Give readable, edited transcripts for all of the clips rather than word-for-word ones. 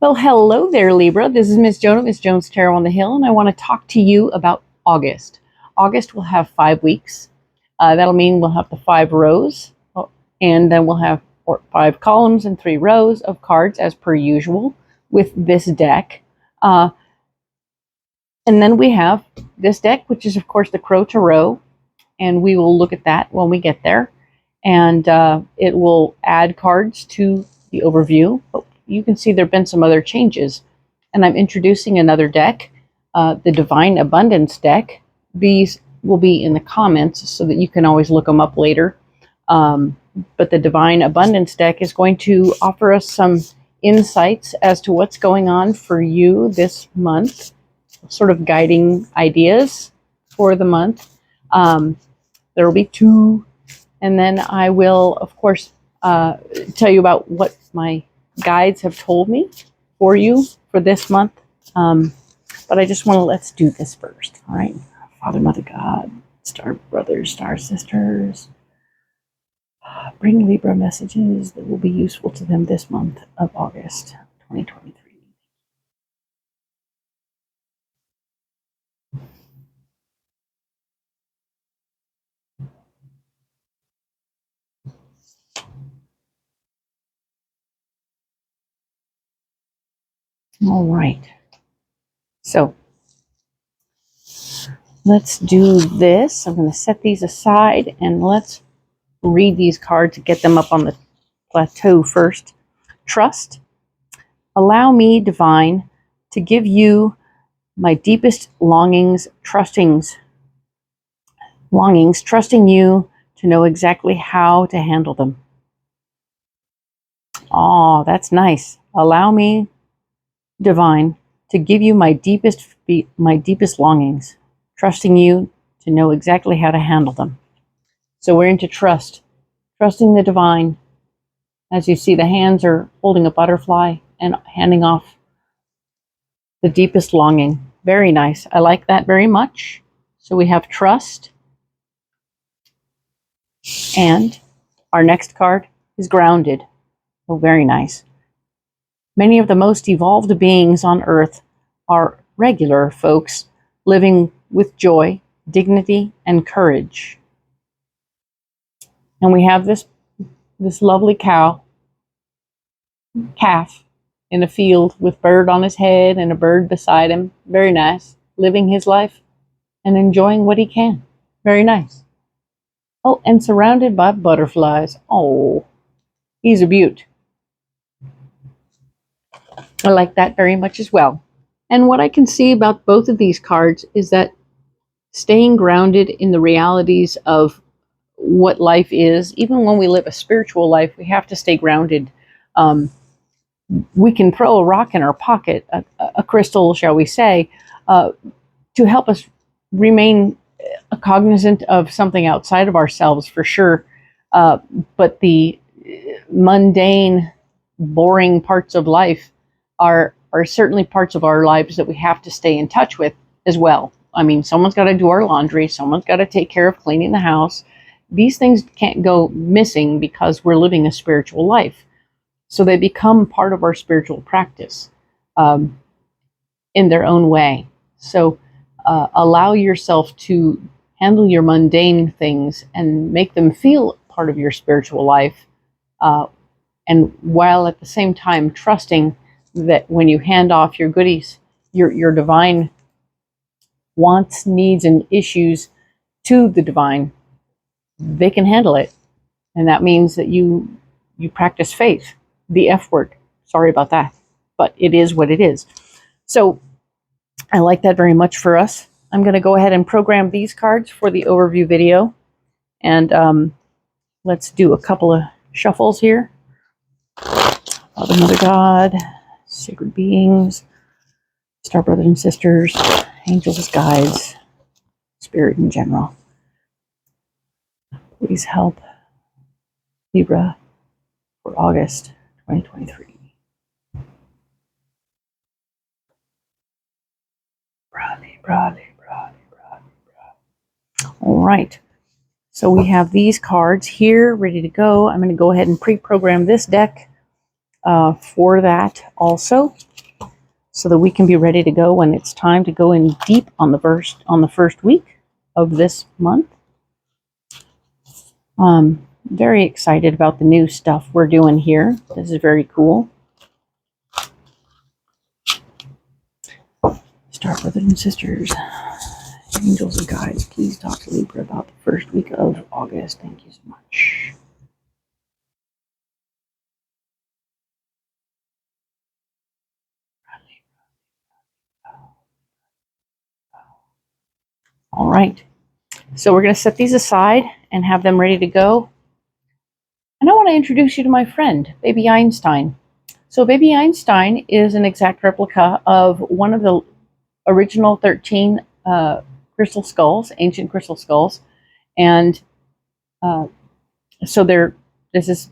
Well, hello there, Libra. This is Miss Joan of Miss Joan's Tarot on the Hill, and I want to talk to you about August. August will have 5 weeks. That'll mean we'll have the 5 rows, and then we'll have 5 columns and 3 rows of cards as per usual with this deck. And then we have this deck, which is, of course, the Crow Tarot, and we will look at that when we get there. And it will add cards to the overview. But you can see there have been some other changes. And I'm introducing another deck, the Devine Abundance deck. These will be in the comments so that you can always look them up later. But the Devine Abundance deck is going to offer us some insights as to what's going on for you this month, sort of guiding ideas for the month. There will be 2, and then I will, of course, tell you about what my guides have told me for you for this month. But I just want to, let's do this first. All right. Father, Mother, God, star brothers, star sisters, bring Libra messages that will be useful to them this month of August 2023. All right. So let's do this. I'm going to set these aside and let's read these cards to get them up on the plateau first. Trust. Allow me, Divine, to give you my deepest longings, trusting you to know exactly how to handle them. Oh, that's nice. Allow me, Divine, to give you my deepest longings, trusting you to know exactly how to handle them. So we're into trust, trusting the divine. As you see, the hands are holding a butterfly and handing off the deepest longing. Very nice. I like that very much. So we have trust. And our next card is grounded. Oh, very nice. Many of the most evolved beings on Earth are regular folks living with joy, dignity, and courage. And we have this lovely calf in a field with bird on his head and a bird beside him. Very nice. Living his life and enjoying what he can. Very nice. Oh, and surrounded by butterflies. Oh, he's a beaut. I like that very much as well. And what I can see about both of these cards is that staying grounded in the realities of what life is, even when we live a spiritual life, we have to stay grounded. We can throw a rock in our pocket, a crystal, shall we say, to help us remain cognizant of something outside of ourselves, for sure. But the mundane, boring parts of life are certainly parts of our lives that we have to stay in touch with as well. I mean, someone's got to do our laundry. Someone's got to take care of cleaning the house. These things can't go missing because we're living a spiritual life. So they become part of our spiritual practice in their own way. So allow yourself to handle your mundane things and make them feel part of your spiritual life. And while at the same time trusting that when you hand off your goodies, your divine wants, needs, and issues to the divine, they can handle it. And that means that you practice faith. The F word. Sorry about that. But it is what it is. So I like that very much for us. I'm going to go ahead and program these cards for the overview video. And let's do a couple of shuffles here. Father, Mother, God, sacred beings, star brothers and sisters, angels, guides, spirit in general. Please help Libra for August 2023. Libra. All right. So we have these cards here ready to go. I'm going to go ahead and pre-program this deck for that also. so that we can be ready to go when it's time to go in deep on the first week of this month. Very excited about the new stuff we're doing here. This is very cool. Star brothers and sisters, angels and guides, please talk to Libra about the first week of August. Thank you so much. All right. So we're going to set these aside and have them ready to go. And I want to introduce you to my friend, Baby Einstein. So Baby Einstein is an exact replica of one of the original 13 crystal skulls, ancient crystal skulls. And so this is,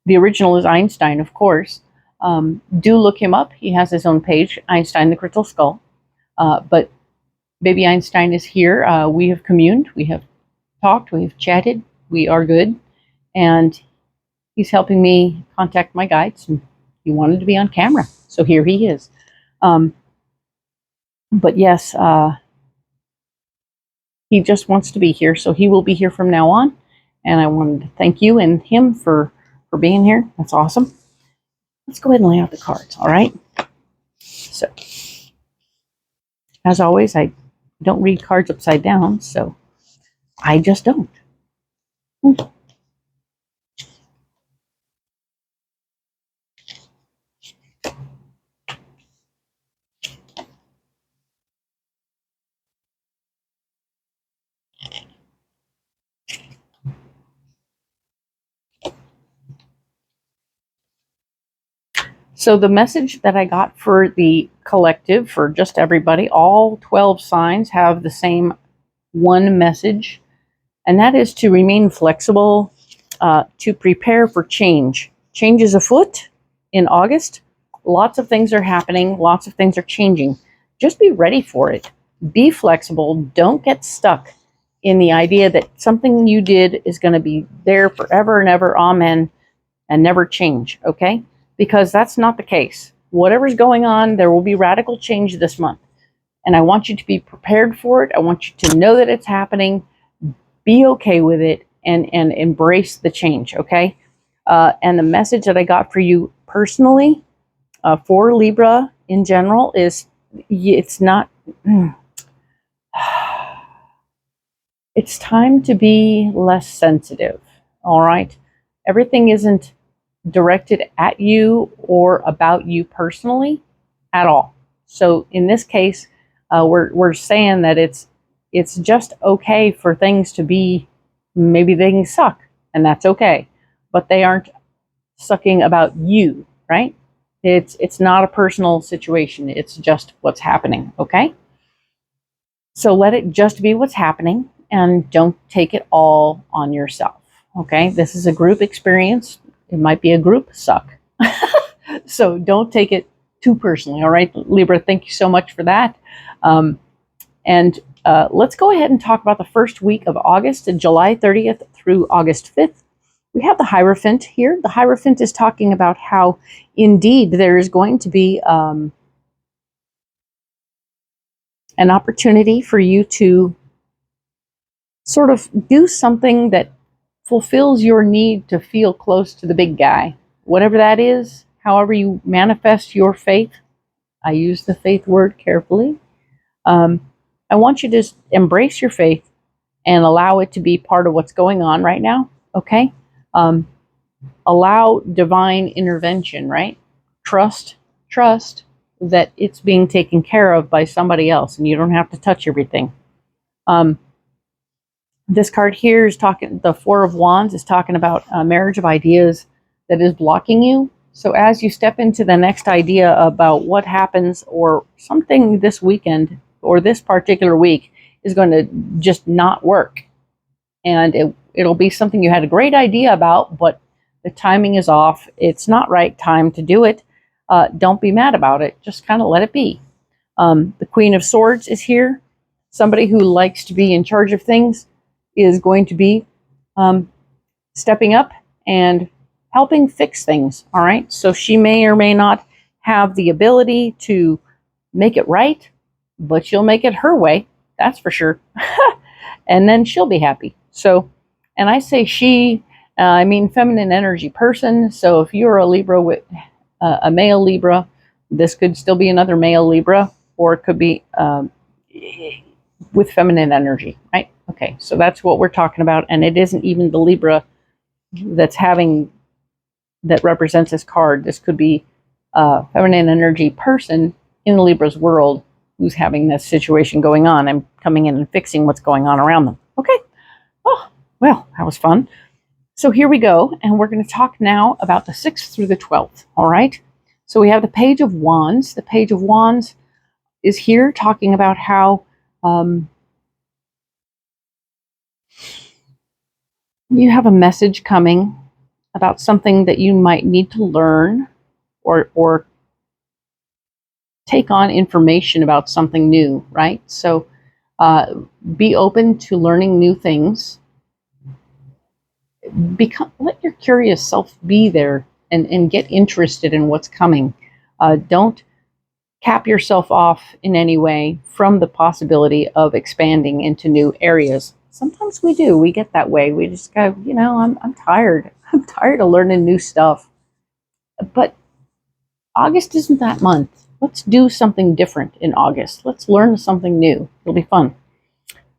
the original is Einstein, of course. Do look him up. He has his own page, Einstein the Crystal Skull. But Baby Einstein is here. We have communed, we have talked, we have chatted, we are good. And he's helping me contact my guides. And he wanted to be on camera, so here he is. But yes, he just wants to be here, so he will be here from now on. And I wanted to thank you and him for being here. That's awesome. Let's go ahead and lay out the cards, all right? So, as always, I don't read cards upside down, so I just don't. So the message that I got for the collective, for just everybody, all 12 signs have the same one message, and that is to remain flexible, to prepare for change. Change is afoot in August. Lots of things are happening. Lots of things are changing. Just be ready for it. Be flexible. Don't get stuck in the idea that something you did is going to be there forever and ever, amen, and never change, okay? Because that's not the case. Whatever's going on, there will be radical change this month. And I want you to be prepared for it. I want you to know that it's happening. Be okay with it and embrace the change, okay? And the message that I got for you personally, for Libra in general, is it's not... It's time to be less sensitive, all right? Everything isn't directed at you or about you personally at all. So in this case, we're saying that it's just okay for things to be, maybe they can suck, and that's okay, but they aren't sucking about you, right? It's not a personal situation. It's just what's happening, okay? So let it just be what's happening, and don't take it all on yourself, okay? This is a group experience. It might be a group suck. So don't take it too personally, all right? Libra, thank you so much for that. Let's go ahead and talk about the first week of August, July 30th through August 5th. We have the Hierophant here. The Hierophant is talking about how, indeed, there is going to be an opportunity for you to sort of do something that fulfills your need to feel close to the big guy. Whatever that is, however you manifest your faith. I use the faith word carefully. I want you to just embrace your faith and allow it to be part of what's going on right now, okay? Allow divine intervention, right? Trust that it's being taken care of by somebody else, and you don't have to touch everything. This card here is talking, the Four of Wands is talking about a marriage of ideas that is blocking you. So as you step into the next idea about what happens, or something this weekend or this particular week is going to just not work, and it'll be something you had a great idea about, but the timing is off. It's not right time to do it. Don't be mad about it. Just kind of let it be. The Queen of Swords is here. Somebody who likes to be in charge of things is going to be stepping up and helping fix things, all right? So she may or may not have the ability to make it right, but she'll make it her way. That's for sure. And then she'll be happy. So, and I say she, I mean feminine energy person. So if you're a Libra with a male Libra, this could still be another male Libra, or it could be with feminine energy, right? Okay, so that's what we're talking about. And it isn't even the Libra that represents this card. This could be a feminine energy person in Libra's world who's having this situation going on and coming in and fixing what's going on around them. Okay. Oh, well, that was fun. So here we go, and we're going to talk now about the 6th through the 12th, all right? So we have the Page of Wands. The Page of Wands is here talking about how you have a message coming about something that you might need to learn or take on information about something new, right? So be open to learning new things. Let your curious self be there and get interested in what's coming. Don't cap yourself off in any way from the possibility of expanding into new areas. Sometimes we do. We get that way. We just go, I'm tired. I'm tired of learning new stuff. But August isn't that month. Let's do something different in August. Let's learn something new. It'll be fun.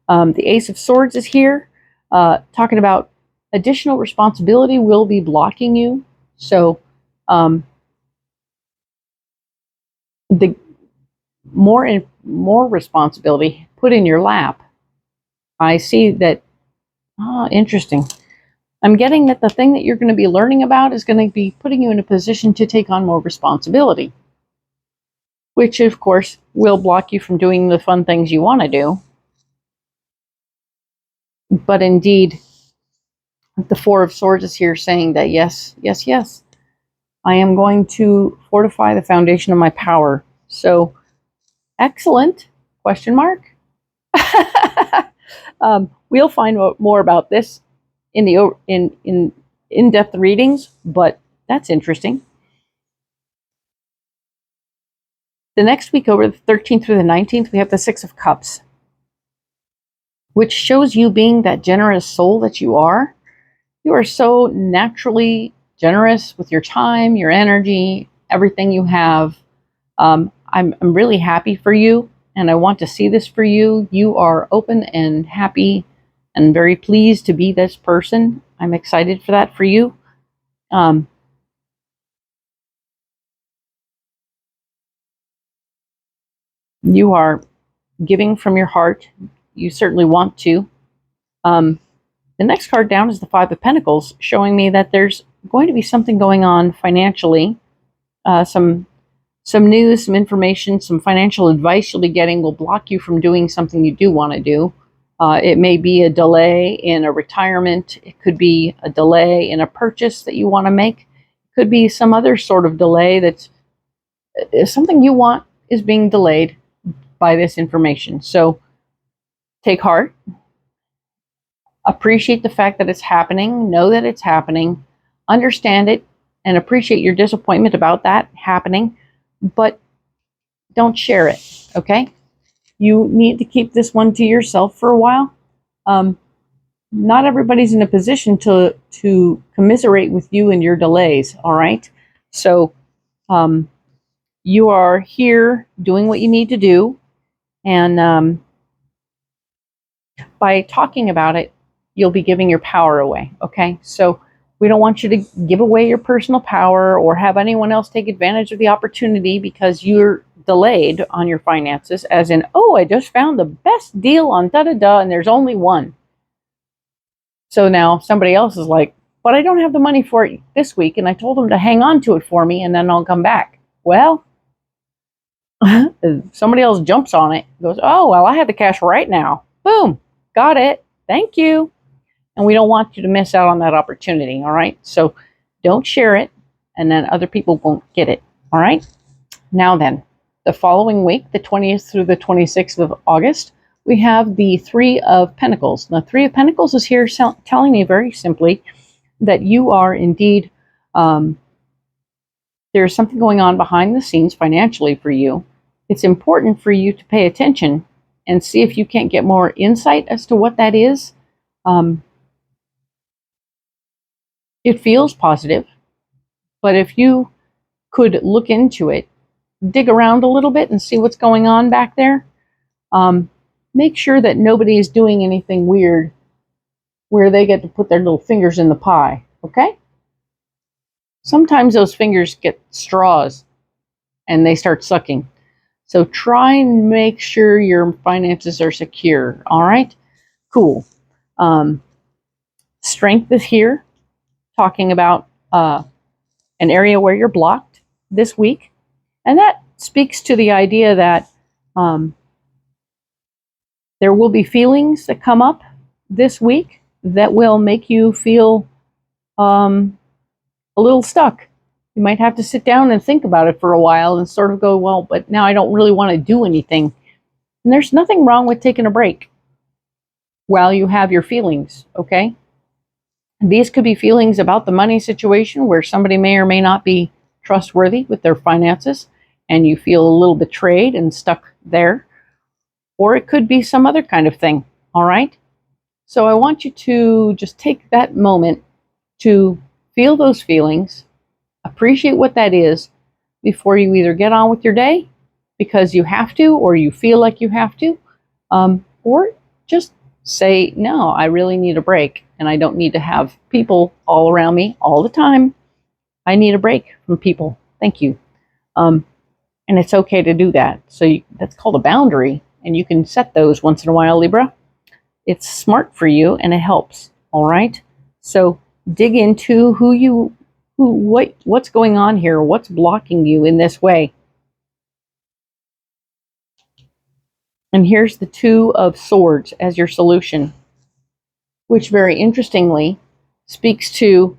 The Ace of Swords is here, talking about additional responsibility will be blocking you. So the more responsibility put in your lap. I see that. Interesting. I'm getting that the thing that you're going to be learning about is going to be putting you in a position to take on more responsibility, which of course will block you from doing the fun things you want to do. But indeed, the Four of Swords is here saying that yes, I am going to fortify the foundation of my power. So, excellent, question mark. We'll find out more about this in the in-depth readings, but that's interesting. The next week, over the 13th through the 19th, we have the Six of Cups, which shows you being that generous soul that you are. You are so naturally generous with your time, your energy, everything you have. I'm really happy for you, and I want to see this for you. You are open and happy and very pleased to be this person. I'm excited for that for you. You are giving from your heart. You certainly want to. The next card down is the Five of Pentacles, showing me that there's going to be something going on financially. Some news, some information, some financial advice you'll be getting will block you from doing something you do want to do. It may be a delay in a retirement. It could be a delay in a purchase that you want to make. It could be some other sort of delay that's something you want is being delayed by this information. So take heart. Appreciate the fact that it's happening. Know that it's happening. Understand it and appreciate your disappointment about that happening. But don't share it, okay? You need to keep this one to yourself for a while. Not everybody's in a position to commiserate with you and your delays, all right? So you are here doing what you need to do, and by talking about it, you'll be giving your power away, okay? So we don't want you to give away your personal power or have anyone else take advantage of the opportunity because you're delayed on your finances, as in, oh, I just found the best deal on da-da-da, and there's only one. So now somebody else is like, but I don't have the money for it this week, and I told them to hang on to it for me, and then I'll come back. Well, somebody else jumps on it, goes, oh, well, I have the cash right now. Boom, got it. Thank you. And we don't want you to miss out on that opportunity, all right? So don't share it, and then other people won't get it, all right? Now then, the following week, the 20th through the 26th of August, we have the Three of Pentacles. The Three of Pentacles is here telling me very simply that you are indeed, there's there's something going on behind the scenes financially for you, it's important for you to pay attention and see if you can't get more insight as to what that is. It feels positive, but if you could look into it, dig around a little bit and see what's going on back there, make sure that nobody is doing anything weird where they get to put their little fingers in the pie, okay? Sometimes those fingers get straws and they start sucking. So try and make sure your finances are secure, all right? Cool. Strength is here, talking about an area where you're blocked this week. And that speaks to the idea that there will be feelings that come up this week that will make you feel a little stuck. You might have to sit down and think about it for a while and sort of go, well, but now I don't really want to do anything. And there's nothing wrong with taking a break while you have your feelings, okay? These could be feelings about the money situation where somebody may or may not be trustworthy with their finances and you feel a little betrayed and stuck there. Or it could be some other kind of thing, all right? So I want you to just take that moment to feel those feelings, appreciate what that is before you either get on with your day because you have to or you feel like you have to, or just say, no, I really need a break and I don't need to have people all around me all the time. I need a break from people. Thank you. And it's okay to do that. So that's called a boundary, and you can set those once in a while, Libra. It's smart for you and it helps, all right? So dig into what's going on here, what's blocking you in this way. And here's the Two of Swords as your solution, which very interestingly speaks to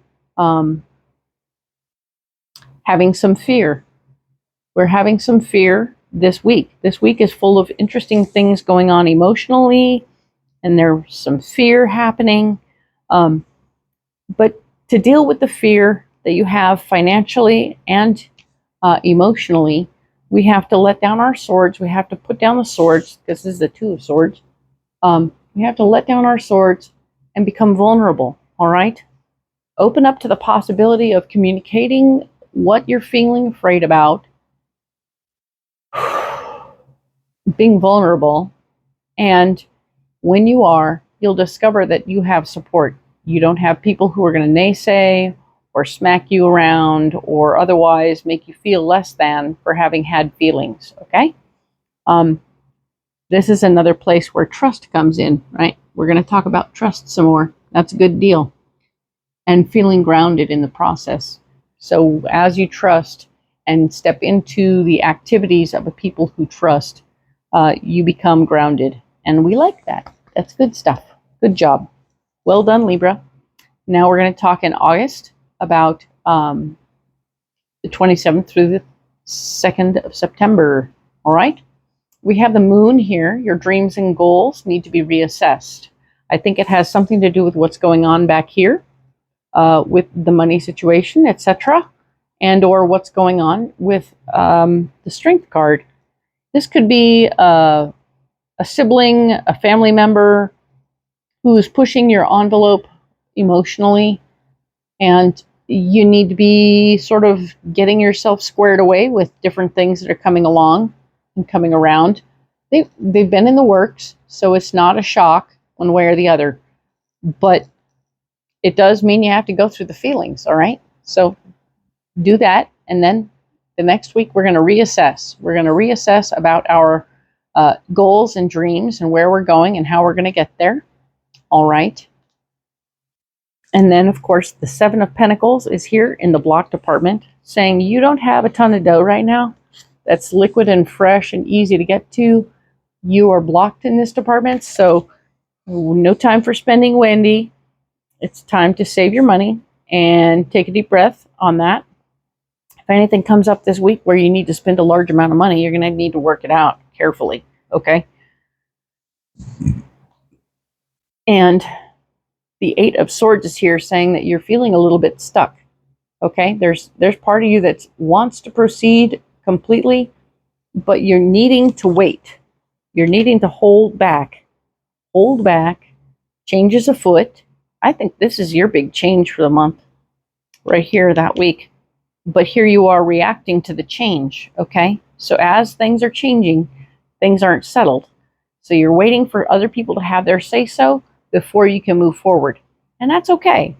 having some fear. We're having some fear this week. This week is full of interesting things going on emotionally, and there's some fear happening. But to deal with the fear that you have financially and emotionally, we have to let down our swords. We have to put down the swords, because this is the Two of Swords. We have to let down our swords and become vulnerable, all right? Open up to the possibility of communicating what you're feeling afraid about, being vulnerable, and when you are, you'll discover that you have support. You don't have people who are going to naysay or smack you around or otherwise make you feel less than for having had feelings, okay? This is another place where trust comes in, right? We're going to talk about trust some more. That's a good deal. And feeling grounded in the process. So as you trust and step into the activities of the people who trust, you become grounded. And we like that. That's good stuff. Good job. Well done, Libra. Now we're going to talk in August about the 27th through the 2nd of September. All right? We have the moon here. Your dreams and goals need to be reassessed. I think it has something to do with what's going on back here with the money situation, etc., and or what's going on with the Strength card. This could be a sibling, a family member who is pushing your envelope emotionally, and you need to be sort of getting yourself squared away with different things that are coming along and coming around. They've been in the works, so it's not a shock one way or the other, but it does mean you have to go through the feelings, all right? So do that, and then the next week we're going to reassess. We're going to reassess about our goals and dreams and where we're going and how we're going to get there, all right? And then, of course, the Seven of Pentacles is here in the block department, saying you don't have a ton of dough right now that's liquid and fresh and easy to get to. You are blocked in this department, so no time for spending Wendy. It's time to save your money and take a deep breath on that. If anything comes up this week where you need to spend a large amount of money, you're going to need to work it out carefully, okay? And the Eight of Swords is here saying that you're feeling a little bit stuck. Okay, there's part of you that wants to proceed completely, but you're needing to wait. You're needing to hold back. Hold back. Changes afoot. I think this is your big change for the month, right here that week. But here you are reacting to the change, okay? So as things are changing, things aren't settled. So you're waiting for other people to have their say-so before you can move forward. And that's okay.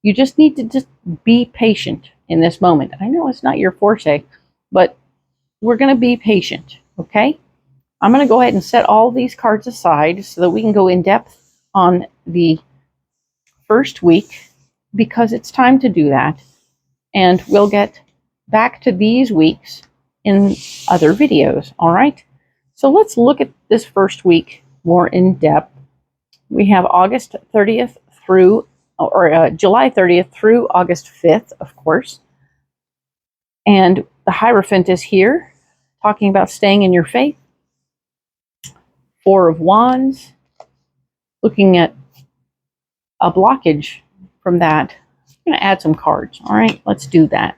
You just need to just be patient in this moment. I know it's not your forte, but we're going to be patient, okay? I'm going to go ahead and set all these cards aside so that we can go in depth on the first week, because it's time to do that. And we'll get back to these weeks in other videos, all right? So let's look at this first week more in depth. We have August 30th through, or July 30th through August 5th, of course. And the Hierophant is here, talking about staying in your faith. Four of Wands, looking at a blockage from that. I'm going to add some cards, all right? Let's do that.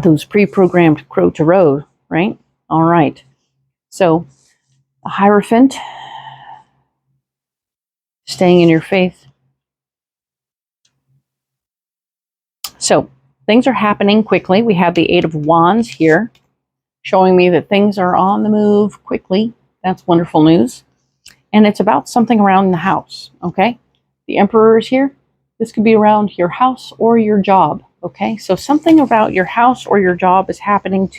Those pre-programmed Crow Tarot, right? All right. So, the Hierophant, staying in your faith. So, things are happening quickly. We have the Eight of Wands here, showing me that things are on the move quickly. That's wonderful news. And it's about something around the house, okay? The Emperor is here. This could be around your house or your job, okay? So something about your house or your job is happening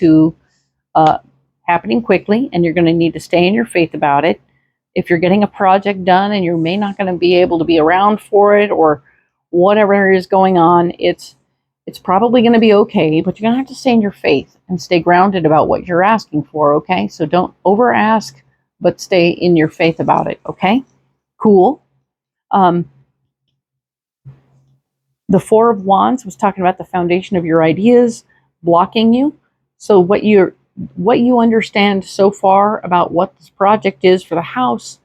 quickly, and you're going to need to stay in your faith about it. If you're getting a project done and you may not going to be able to be around for it, or whatever is going on, it's probably going to be okay, but you're going to have to stay in your faith and stay grounded about what you're asking for, okay? So don't over ask, but stay in your faith about it, okay? Cool. The Four of Wands was talking about the foundation of your ideas blocking you. So what you understand so far about what this project is for the house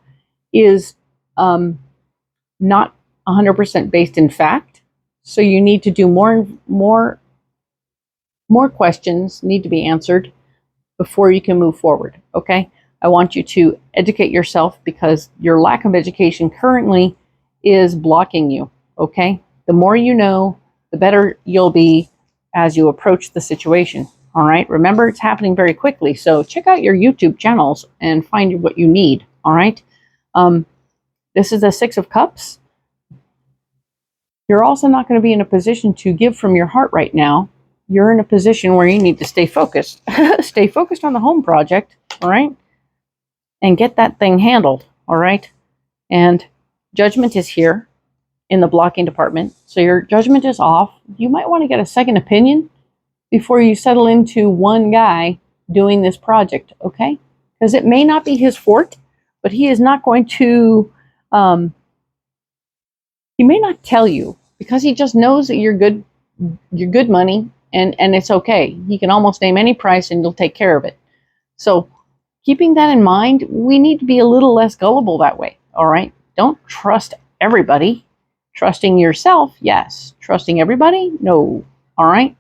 is not 100% based in fact. So you need to do more questions need to be answered before you can move forward, okay? I want you to educate yourself, because your lack of education currently is blocking you, okay? The more you know, the better you'll be as you approach the situation, all right? Remember, it's happening very quickly, so check out your YouTube channels and find what you need, all right? This is the Six of Cups. You're also not going to be in a position to give from your heart right now. You're in a position where you need to stay focused. Stay focused on the home project, all right? And get that thing handled, all right? And Judgment is here in the blocking department. So your judgment is off. You might want to get a second opinion before you settle into one guy doing this project, okay? Because it may not be his forte, but he is not going to, he may not tell you, because he just knows that you're good money, and it's okay. He can almost name any price and you'll take care of it. So keeping that in mind, we need to be a little less gullible that way, all right? Don't trust everybody. Trusting yourself, yes. Trusting everybody, no, all right?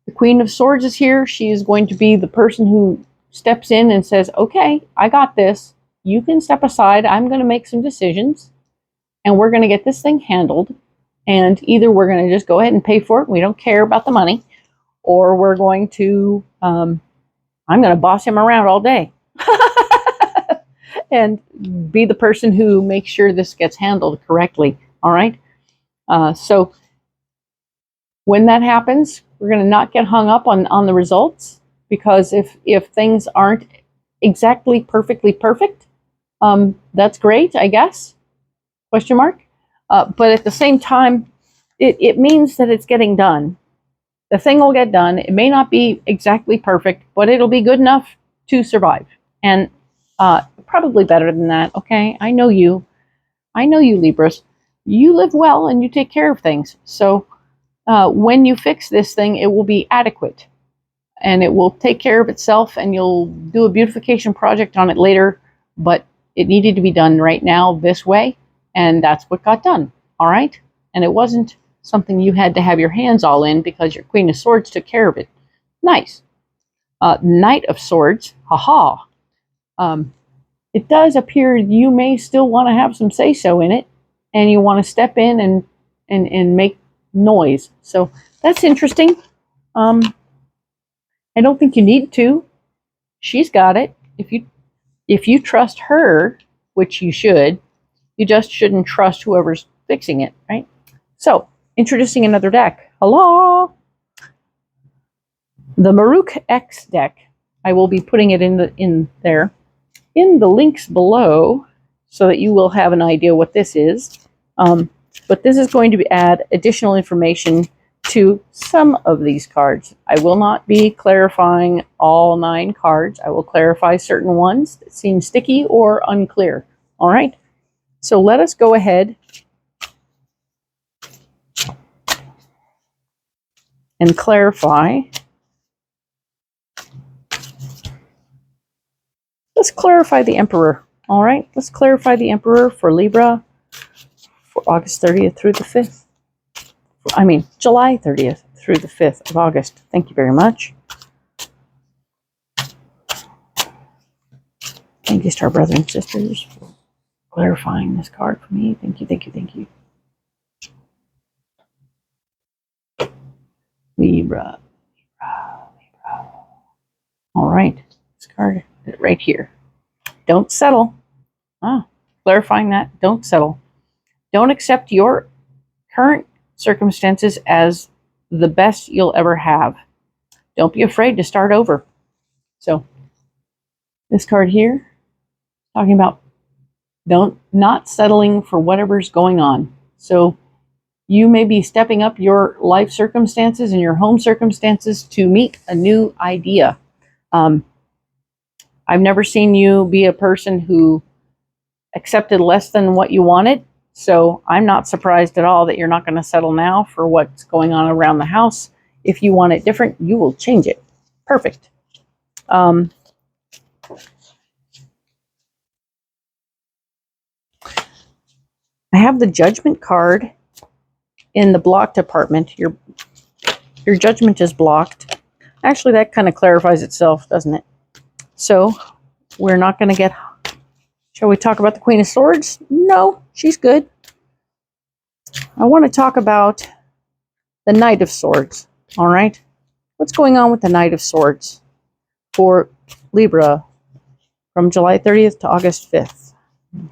The Queen of Swords is here. She is going to be the person who steps in and says, okay, I got this. You can step aside. I'm going to make some decisions, and we're going to get this thing handled. And either we're going to just go ahead and pay for it, we don't care about the money, or we're going to, I'm going to boss him around all day and be the person who makes sure this gets handled correctly, all right? So when that happens, we're going to not get hung up on the results, because if things aren't exactly perfectly perfect, that's great, I guess, question mark. But at the same time, it means that it's getting done. The thing will get done. It may not be exactly perfect, but it'll be good enough to survive. And probably better than that, okay? I know you, Libras. You live well and you take care of things. So when you fix this thing, it will be adequate. and it will take care of itself, and you'll do a beautification project on it later, but it needed to be done right now this way, and that's what got done. All right? And it wasn't something you had to have your hands all in because your Queen of Swords took care of it. Nice. Knight of Swords. Haha. It does appear you may still want to have some say-so in it, and you want to step in and make noise. So that's interesting. I don't think you need to. She's got it. If you trust her, which you should, you just shouldn't trust whoever's fixing it, right? So, introducing another deck. Hello! The MAHRUKH X deck. I will be putting it in there in the links below so that you will have an idea what this is. But this is going to add additional information to some of these cards. I will not be clarifying all 9 cards. I will clarify certain ones that seem sticky or unclear. All right? So let us go ahead and clarify. Let's clarify the Emperor. All right? Let's clarify the Emperor for Libra for August 30th through the 5th. I mean, July 30th through the 5th of August. Thank you very much. Thank you, Star Brothers and Sisters, for clarifying this card for me. Thank you, thank you, thank you. Libra. All right. This card right here. Don't settle. Clarifying that. Don't settle. Don't accept your current circumstances as the best you'll ever have. Don't be afraid to start over. So this card here, talking about not settling for whatever's going on. So you may be stepping up your life circumstances and your home circumstances to meet a new idea. I've never seen you be a person who accepted less than what you wanted. So I'm not surprised at all that you're not going to settle now for what's going on around the house. If you want it different, you will change it. Perfect. I have the Judgment card in the block department. Your judgment is blocked. Actually, that kind of clarifies itself, doesn't it? So we're not going to get... Shall we talk about the Queen of Swords? No, she's good. I want to talk about the Knight of Swords. All right? What's going on with the Knight of Swords for Libra from July 30th to August 5th?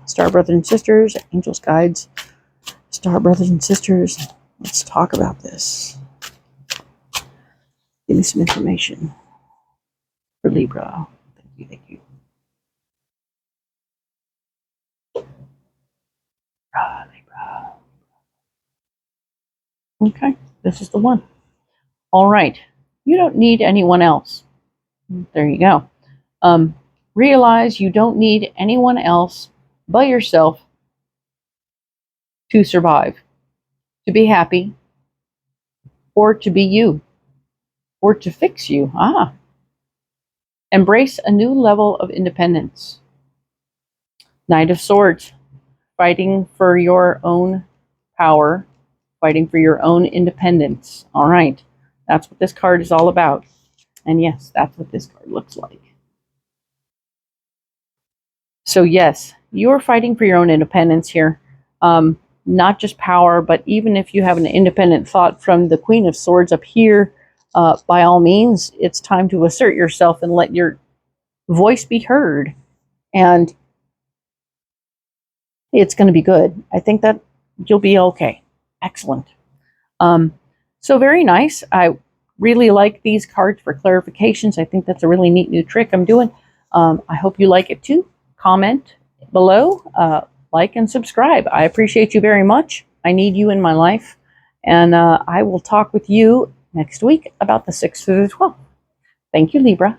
Star Brothers and Sisters, Angels, Guides, Star Brothers and Sisters, let's talk about this. Give me some information for Libra. Thank you, thank you. Libra. Okay, this is the one. All right, you don't need anyone else. There you go. Realize you don't need anyone else but yourself to survive, to be happy, or to be you, or to fix you. Embrace a new level of independence. Knight of Swords, fighting for your own power, fighting for your own independence. All right, that's what this card is all about. And yes, that's what this card looks like. So yes, you're fighting for your own independence here. Not just power, but even if you have an independent thought from the Queen of Swords up here, by all means, it's time to assert yourself and let your voice be heard. And it's going to be good. I think that you'll be okay. Excellent. So very nice. I really like these cards for clarifications. I think that's a really neat new trick I'm doing. I hope you like it too. Comment below, like and subscribe. I appreciate you very much. I need you in my life. And I will talk with you next week about the 6th through the 12th. Thank you, Libra.